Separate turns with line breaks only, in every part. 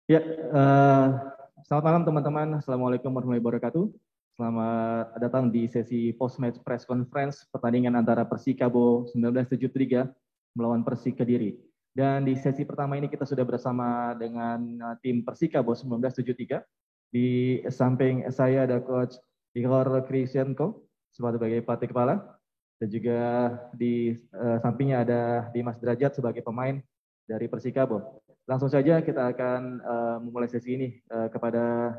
Ya, selamat malam teman-teman. Assalamualaikum warahmatullahi wabarakatuh. Selamat datang di sesi post-match press conference pertandingan antara Persikabo 1973 melawan Persik Kediri. Dan di sesi pertama ini kita sudah bersama dengan tim Persikabo 1973. Di samping saya ada Coach Igor Krisyenko sebagai pelatih kepala. Dan juga di sampingnya ada Dimas Derajat sebagai pemain dari Persikabo. Langsung saja kita akan memulai sesi ini kepada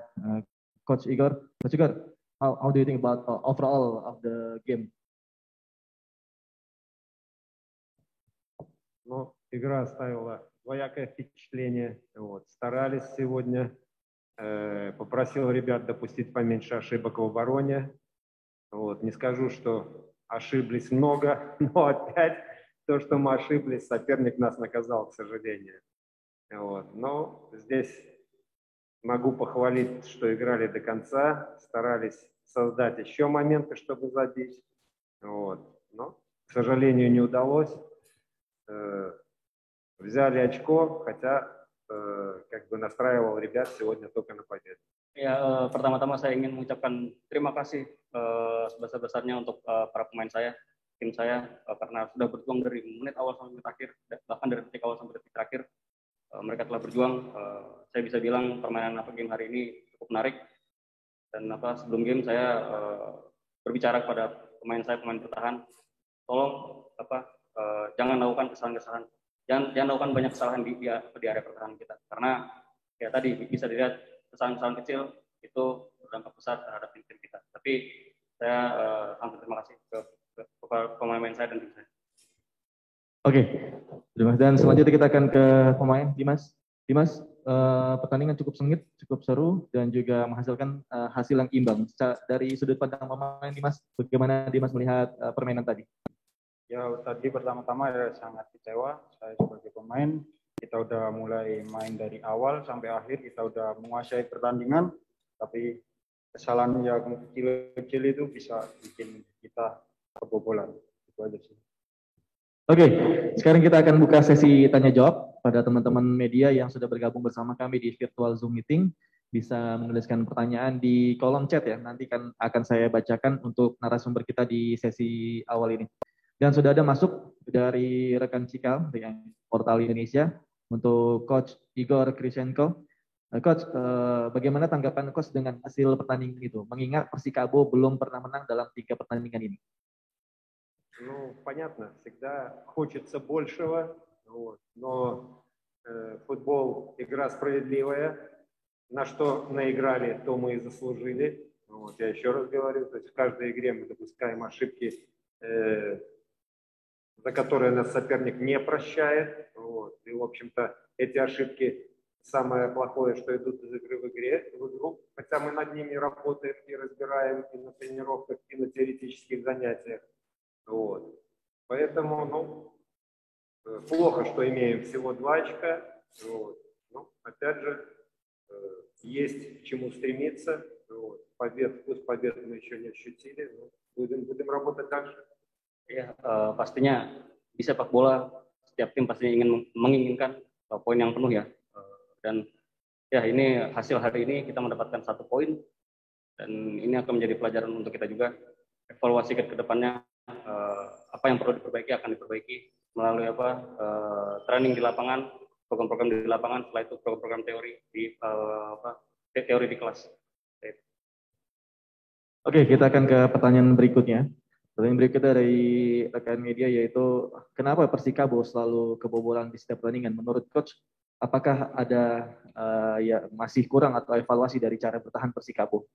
Coach Igor. Coach Igor, how do you think about overall of the game?
Ну, игра оставила двоякое впечатление. Вот. Старались сегодня. Попросил ребят допустить поменьше ошибок в обороне. Вот. Не скажу, что ошиблись много, но опять то, что мы ошиблись, соперник нас наказал, к сожалению. Вот. Но здесь могу похвалить, что играли до конца, старались создать еще моменты, чтобы забить. Вот. Но, к сожалению, не удалось. Взяли очко, хотя как бы настраивал ребят сегодня только на победу.
Ya, pertama-tama saya ingin mengucapkan terima kasih sebesar-besarnya untuk para pemain saya, tim saya, karena sudah berjuang dari menit awal sampai menit akhir, bahkan dari detik awal sampai detik terakhir. Mereka telah berjuang. Saya bisa bilang permainan game hari ini cukup menarik. Dan sebelum game saya berbicara kepada pemain saya, pemain bertahan, tolong jangan lakukan kesalahan-kesalahan, jangan lakukan banyak kesalahan di area pertahanan kita, karena ya tadi bisa dilihat kesalahan-kesalahan kecil itu berdampak besar terhadap tim kita. Tapi saya sangat terima kasih ke pemain saya dan tim saya.
Oke, terima kasih. Dan selanjutnya kita akan ke pemain Dimas. Dimas, pertandingan cukup sengit, cukup seru, dan juga menghasilkan hasil yang imbang. Dari sudut pandang pemain Dimas, bagaimana Dimas melihat permainan tadi?
Ya, tadi pertama-tama sangat kecewa. Saya sebagai pemain, kita udah mulai main dari awal sampai akhir, kita udah menguasai pertandingan, tapi kesalahan yang kecil-kecil itu bisa bikin kita kebobolan. Itu aja sih.
Oke, sekarang kita akan buka sesi tanya jawab pada teman-teman media yang sudah bergabung bersama kami di virtual Zoom meeting. Bisa menuliskan pertanyaan di kolom chat ya. Nanti akan saya bacakan untuk narasumber kita di sesi awal ini. Dan sudah ada masuk dari rekan Cikal dengan Portal Indonesia untuk Coach Igor Krisyenko. Coach, bagaimana tanggapan Coach dengan hasil pertandingan itu? Mengingat Persikabo belum pernah menang dalam 3 pertandingan ini.
Ну, понятно, всегда хочется большего, вот, но футбол – игра справедливая. На что наиграли, то мы и заслужили. Вот, я еще раз говорю, то есть в каждой игре мы допускаем ошибки, за которые нас соперник не прощает. Вот, и, в общем-то, эти ошибки самое плохое, что идут из игры в игру, хотя мы над ними работаем и разбираем и на тренировках, и на теоретических занятиях. Вот. Поэтому, плохо, что имеем всего 2 очка. Вот. Но, опять же, есть к чему стремиться. Вот. Пусть побед мы еще не ощутили, но будем работать дальше.
Ya, pastinya di sepak bola setiap tim pastinya menginginkan poin yang penuh ya. Dan ya ini hasil hari ini kita mendapatkan 1 poin dan ini akan menjadi pelajaran untuk kita juga. Evaluasi ke depannya. Apa yang perlu diperbaiki akan diperbaiki melalui training di lapangan, program-program di lapangan, setelah itu program-program teori di kelas.
Oke, kita akan ke pertanyaan berikutnya. Pertanyaan berikutnya dari rekan media yaitu kenapa Persikabo selalu kebobolan di setiap pertandingan? Menurut Coach, apakah ada masih kurang atau evaluasi dari cara bertahan Persikabo?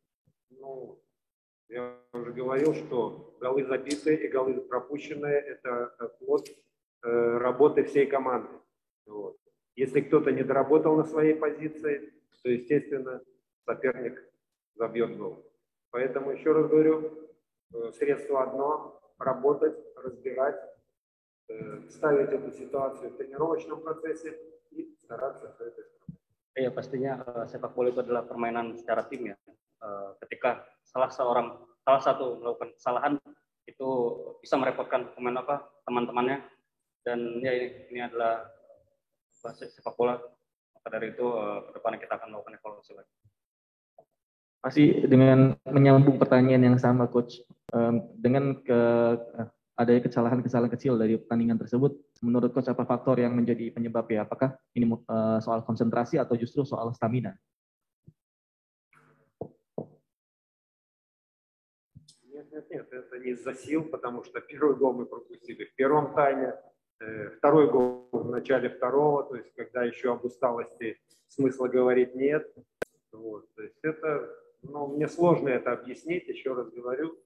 Я уже говорил, что голы забитые и голы пропущенные – это плод работы всей команды. Вот. Если кто-то не доработал на своей позиции, то, естественно, соперник забьет гол. Поэтому, еще раз говорю, средство одно – работать, разбирать, ставить эту ситуацию в тренировочном процессе и стараться все это исправить.
Ya, pastinya sepak bola itu adalah permainan secara tim ya. Ketika salah satu melakukan kesalahan itu bisa merepotkan teman-temannya dan ya ini adalah sepak bola maka dari itu ke depan kita akan melakukan evaluasi lagi.
Masih dengan menyambung pertanyaan yang sama, Coach, dengan adanya kesalahan-kesalahan kecil dari pertandingan tersebut, menurut Coach apa faktor yang menjadi penyebab ya? Apakah ini soal konsentrasi atau justru soal stamina?
Нет, это не из-за сил, потому что первый гол мы пропустили в первом тайме, второй гол в начале второго, то есть когда еще об усталости смысла говорить нет. Вот, то есть это, мне сложно это объяснить, еще раз говорю,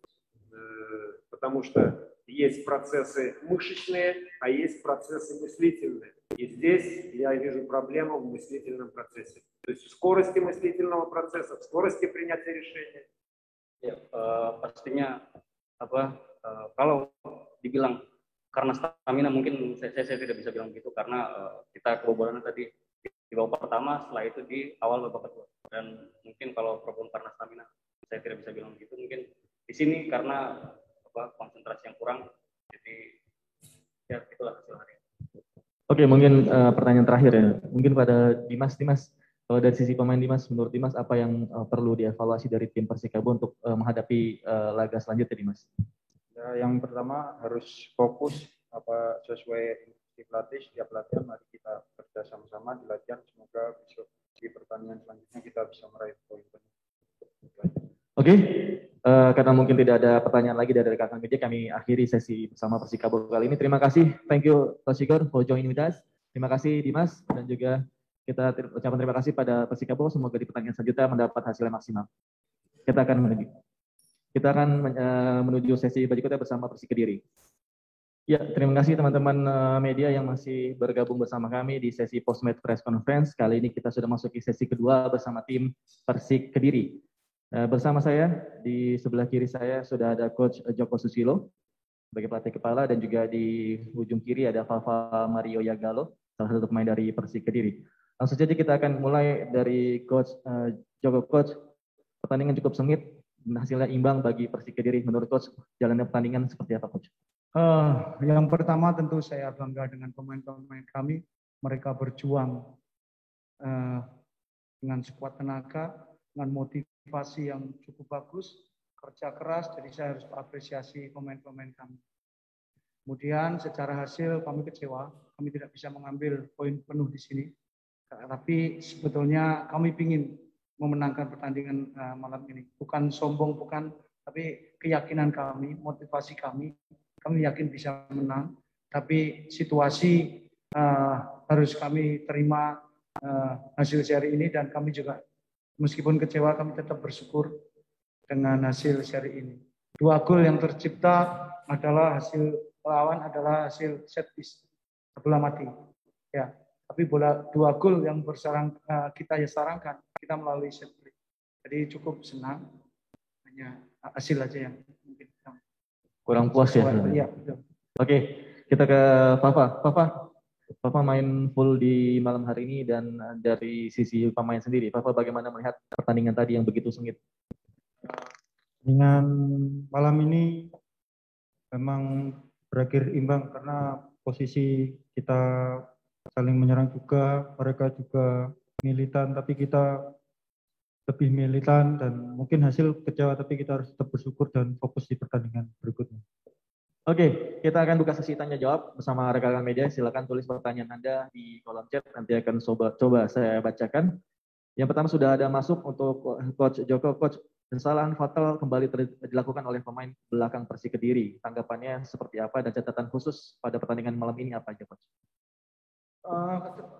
потому что есть процессы мышечные, а есть процессы мыслительные. И здесь я вижу проблему в мыслительном процессе. То есть в скорости мыслительного процесса, в скорости принятия решения.
Ya, pastinya kalau dibilang karena stamina mungkin saya tidak bisa bilang begitu karena kita kebobolan tadi di babak pertama, setelah itu di awal babak kedua, dan mungkin kalau problem karena stamina saya tidak bisa bilang begitu, mungkin di sini karena konsentrasi yang kurang, jadi ya itulah hasil hari.
Oke, mungkin pertanyaan terakhir ya, mungkin pada Dimas. Kalau dari sisi pemain Dimas, menurut Dimas apa yang perlu dievaluasi dari tim Persikabo untuk menghadapi laga selanjutnya, Dimas?
Ya, yang pertama harus fokus sesuai instruksi pelatih. Setiap latihan mari kita kerja sama-sama di latihan. Semoga besok di pertandingan selanjutnya kita bisa meraih poin penuh.
Oke, karena mungkin tidak ada pertanyaan lagi dari rekan media, kami akhiri sesi bersama Persikabo kali ini. Terima kasih, thank you Coach Igor for joining with us. Terima kasih Dimas, dan juga kita ucapkan terima kasih pada Persikabo. Semoga di pertandingan selanjutnya mendapat hasil yang maksimal. Kita akan menuju sesi berikutnya bersama Persik Kediri. Ya, terima kasih teman-teman media yang masih bergabung bersama kami di sesi post-match press conference. Kali ini kita sudah masuk di sesi kedua bersama tim Persik Kediri. Bersama saya di sebelah kiri saya sudah ada Coach Joko Susilo sebagai pelatih kepala, dan juga di ujung kiri ada Fafa Mario Yagalo, salah satu pemain dari Persik Kediri. Langsung saja kita akan mulai dari Coach Joko. Coach, pertandingan cukup sengit, hasilnya imbang bagi Persik Kediri. Menurut Coach, jalannya pertandingan seperti apa, Coach?
Yang pertama tentu saya bangga dengan pemain-pemain kami. Mereka berjuang dengan sekuat tenaga, dengan motivasi yang cukup bagus, kerja keras. Jadi saya harus apresiasi pemain-pemain kami. Kemudian secara hasil kami kecewa, kami tidak bisa mengambil poin penuh di sini. Tapi sebetulnya kami ingin memenangkan pertandingan malam ini. Bukan sombong, bukan, tapi keyakinan kami, motivasi kami yakin bisa menang. Tapi situasi harus kami terima hasil seri ini, dan kami juga meskipun kecewa kami tetap bersyukur dengan hasil seri ini. 2 gol yang tercipta adalah hasil lawan, adalah hasil set piece bola mati. Ya. Tapi 2 gol yang kita sarangkan, kita melalui set play. Jadi cukup senang, hanya hasil aja yang mungkin
kurang puas ya.
Iya, betul.
Oke, kita ke Fafa. Fafa main full di malam hari ini, dan dari sisi pemain sendiri, Fafa bagaimana melihat pertandingan tadi yang begitu sengit?
Dengan malam ini memang berakhir imbang karena posisi kita saling menyerang juga, mereka juga militan, tapi kita lebih militan, dan mungkin hasil kecewa, tapi kita harus tetap bersyukur dan fokus di pertandingan berikutnya.
Oke, kita akan buka sesi tanya jawab bersama rekan-rekan media. Silakan tulis pertanyaan Anda di kolom chat, nanti akan coba saya bacakan. Yang pertama sudah ada masuk untuk Coach Joko. Coach, kesalahan fatal kembali dilakukan oleh pemain belakang Persik Kediri. Tanggapannya seperti apa, dan catatan khusus pada pertandingan malam ini apa aja, Coach?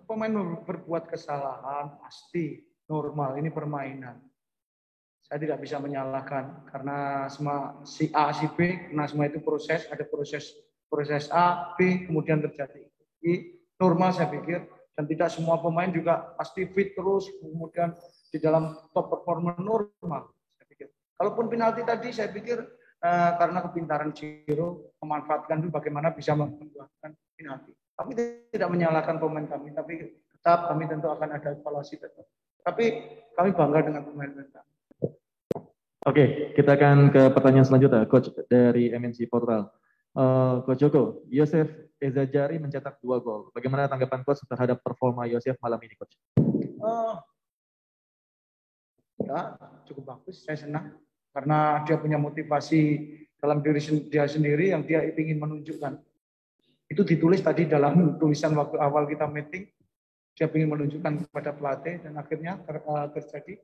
Pemain berbuat kesalahan pasti normal, ini permainan. Saya tidak bisa menyalahkan karena semua si A, si B, karena semua itu proses, ada proses A, B, kemudian terjadi. Ini normal saya pikir, dan tidak semua pemain juga pasti fit terus, kemudian di dalam top performer normal, saya pikir. Kalaupun penalti tadi, saya pikir karena kepintaran Ciro memanfaatkan itu bagaimana bisa membuatkan penalti. Kami tidak menyalahkan pemain kami, tapi tetap kami tentu akan ada evaluasi tetap. Tapi kami bangga dengan pemain kami.
Oke, kita akan ke pertanyaan selanjutnya, Coach dari MNC Portal. Coach Joko, Yosef Ezajari mencetak 2 gol. Bagaimana tanggapan Coach terhadap performa Yosef malam ini, Coach?
Ya, cukup bagus. Saya senang karena dia punya motivasi dalam diri dia sendiri yang dia ingin menunjukkan. Itu ditulis tadi dalam tulisan waktu awal kita meeting. Dia ingin menunjukkan kepada pelatih dan akhirnya terjadi.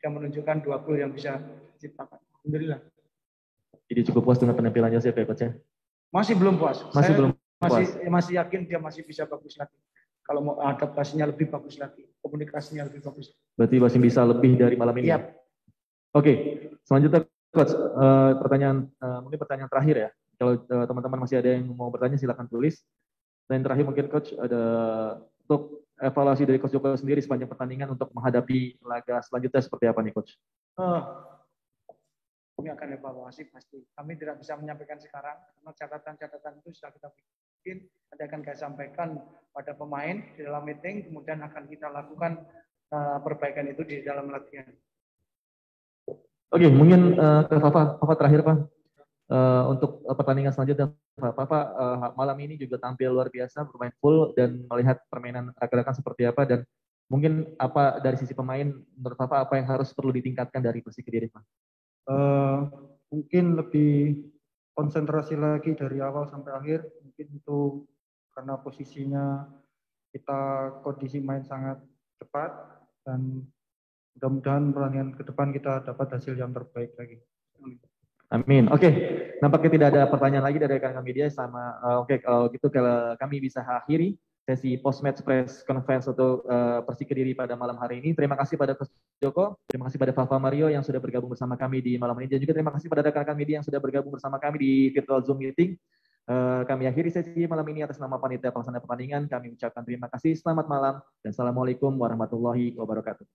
Dia menunjukkan 2 gol yang bisa diciptakan. Alhamdulillah.
Jadi cukup puas dengan penampilan Yosef ya Coach ya?
Masih belum puas. Masih yakin dia masih bisa bagus lagi. Kalau mau adaptasinya lebih bagus lagi, komunikasinya lebih bagus.
Berarti masih bisa lebih dari malam ini.
Iya.
Oke, selanjutnya Coach, mungkin pertanyaan terakhir ya. Kalau teman-teman masih ada yang mau bertanya silakan tulis. Dan terakhir mungkin Coach ada untuk evaluasi dari Coach Joko sendiri sepanjang pertandingan untuk menghadapi laga selanjutnya seperti apa nih Coach?
Kami akan evaluasi pasti. Kami tidak bisa menyampaikan sekarang karena catatan-catatan itu sudah kita bikin. Nanti akan kita sampaikan pada pemain di dalam meeting, kemudian akan kita lakukan perbaikan itu di dalam latihan.
Oke, mungkin ke Fafa terakhir Pak. Untuk pertandingan selanjutnya, Fafa malam ini juga tampil luar biasa, bermain full dan melihat permainan rekan-rekan seperti apa dan mungkin apa dari sisi pemain menurut Fafa apa yang harus perlu ditingkatkan dari Persik Kediri Pak?
Mungkin lebih konsentrasi lagi dari awal sampai akhir. Mungkin itu karena posisinya kita kondisi main sangat cepat dan mudah-mudahan pertandingan ke depan kita dapat hasil yang terbaik lagi.
Amin. Oke, nampaknya tidak ada pertanyaan lagi dari rekan-rekan media sama. Oke, kalau gitu kalau kami bisa akhiri sesi post-match press conference untuk Persik Kediri pada malam hari ini. Terima kasih pada Coach Joko, terima kasih pada Fafa Mario yang sudah bergabung bersama kami di malam ini, dan juga terima kasih pada rekan-rekan media yang sudah bergabung bersama kami di virtual Zoom meeting. Kami akhiri sesi malam ini atas nama panitia pelaksana pertandingan. Kami ucapkan terima kasih, selamat malam, dan assalamualaikum warahmatullahi wabarakatuh.